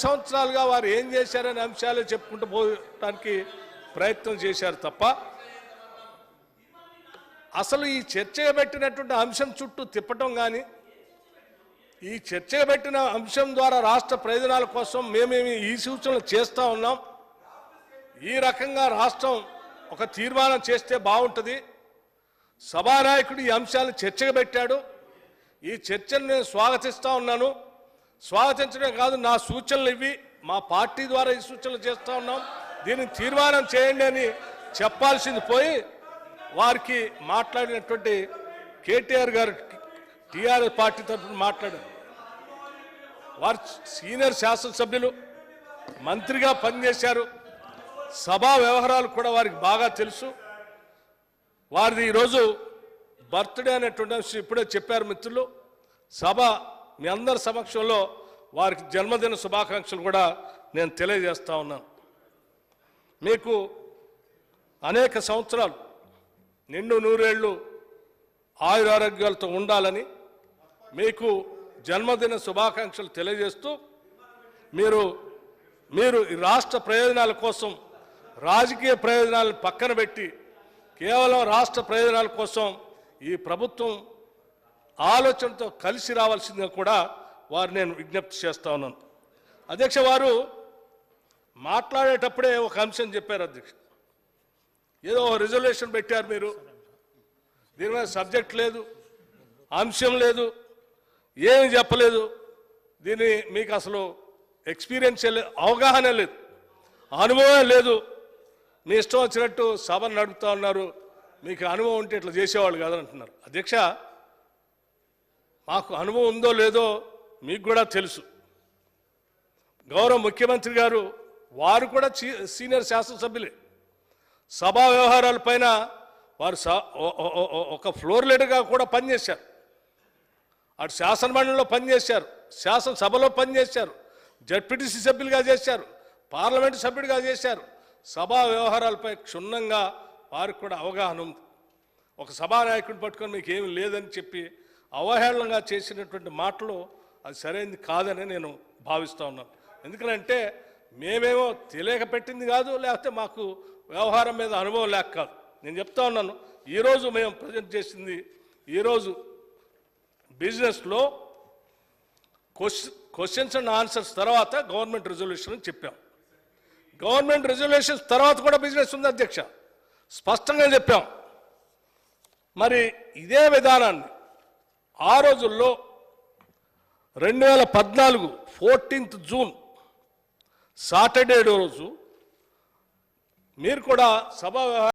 సంవత్సరాలుగా వారు ఏం చేశారనే అంశాలు చెప్పుకుంటూ పోవడానికి ప్రయత్నం చేశారు తప్ప అసలు ఈ చర్చగా పెట్టినటువంటి అంశం చుట్టూ తిప్పటం కానీ ఈ చర్చగా పెట్టిన అంశం ద్వారా రాష్ట్ర ప్రయోజనాల కోసం మేమేమి ఈ సూచనలు చేస్తూ ఉన్నాం, ఈ రకంగా రాష్ట్రం ఒక తీర్మానం చేస్తే బాగుంటుంది, సభానాయకుడు ఈ అంశాలను చర్చగా పెట్టాడు, ఈ చర్చను నేను స్వాగతిస్తూ ఉన్నాను, స్వాగతించడం కాదు నా సూచనలు ఇవి, మా పార్టీ ద్వారా ఈ సూచనలు చేస్తూ ఉన్నాం, దీన్ని తీర్మానం చేయండి అని చెప్పాల్సింది పోయి వారికి మాట్లాడినటువంటి కేటీఆర్ గారు టీఆర్ఎస్ పార్టీ తరఫున మాట్లాడారు. వారు సీనియర్ శాసనసభ్యులు, మంత్రిగా పనిచేశారు, సభా వ్యవహారాలు కూడా వారికి బాగా తెలుసు. వారిది ఈరోజు బర్త్డే అనేటువంటి విషయం ఇప్పుడే చెప్పారు మిత్రులు. సభ మీ అందరి సమక్షంలో వారికి జన్మదిన శుభాకాంక్షలు కూడా నేను తెలియజేస్తా ఉన్నాను. మీకు అనేక సంవత్సరాలు నిండు నూరేళ్లు ఆయురారోగ్యాలతో ఉండాలని మీకు జన్మదిన శుభాకాంక్షలు తెలియజేస్తూ మీరు ఈ రాష్ట్ర ప్రయోజనాల కోసం రాజకీయ ప్రయోజనాలను పక్కన పెట్టి కేవలం రాష్ట్ర ప్రయోజనాల కోసం ఈ ప్రభుత్వం ఆలోచనతో కలిసి రావాల్సిందిగా కూడా వారు నేను విజ్ఞప్తి చేస్తా ఉన్నాను. అధ్యక్ష, వారు మాట్లాడేటప్పుడే ఒక అంశం చెప్పారు. అధ్యక్ష, ఏదో రిజల్యూషన్ పెట్టారు, మీరు దీని మీద సబ్జెక్ట్ లేదు, అంశం లేదు, ఏమి చెప్పలేదు, దీన్ని మీకు అసలు ఎక్స్పీరియన్స్ లేదు, అవగాహన లేదు, అనుభవం లేదు, మీ ఇష్టం వచ్చినట్టు సభను నడుపుతా ఉన్నారు, మీకు అనుభవం ఉంటే ఇట్లా చేసేవాళ్ళు కాదంటున్నారు. అధ్యక్ష, మాకు అనుభవం ఉందో లేదో మీకు కూడా తెలుసు. గౌరవ ముఖ్యమంత్రి గారు వారు కూడా సీనియర్ శాసనసభ్యులే. సభా వ్యవహారాలపైన వారు ఒక ఫ్లోర్ లీడర్గా కూడా పనిచేశారు, అటు శాసనమండలిలో పనిచేశారు, శాసనసభలో పనిచేశారు, జడ్పీటీసీ సభ్యులుగా చేశారు, పార్లమెంటు సభ్యుడిగా చేశారు. సభా వ్యవహారాలపై క్షుణ్ణంగా వారికి కూడా అవగాహన ఉంది. ఒక సభానాయకుడిని పట్టుకొని మీకు ఏమి లేదని చెప్పి అవహేళనగా చేసినటువంటి మాటలు అది సరైనది కాదని నేను భావిస్తూ ఉన్నాను. ఎందుకంటే మేమేమో తెలియక పెట్టింది కాదు, లేకపోతే మాకు వ్యవహారం మీద అనుభవం లేక కాదు. నేను చెప్తా ఉన్నాను, ఈరోజు మేము ప్రజెంట్ చేసింది, ఈరోజు బిజినెస్లో క్వశ్చన్స్ అండ్ ఆన్సర్స్ తర్వాత గవర్నమెంట్ రిజల్యూషన్ అని చెప్పాం. గవర్నమెంట్ రిజల్యూషన్స్ తర్వాత కూడా బిజినెస్ ఉంది అధ్యక్ష, స్పష్టంగా చెప్పాం. మరి ఇదే విధానాన్ని ఆ రోజుల్లో 2014 14th జూన్ సాటర్డే రోజు మీరు కూడా సభ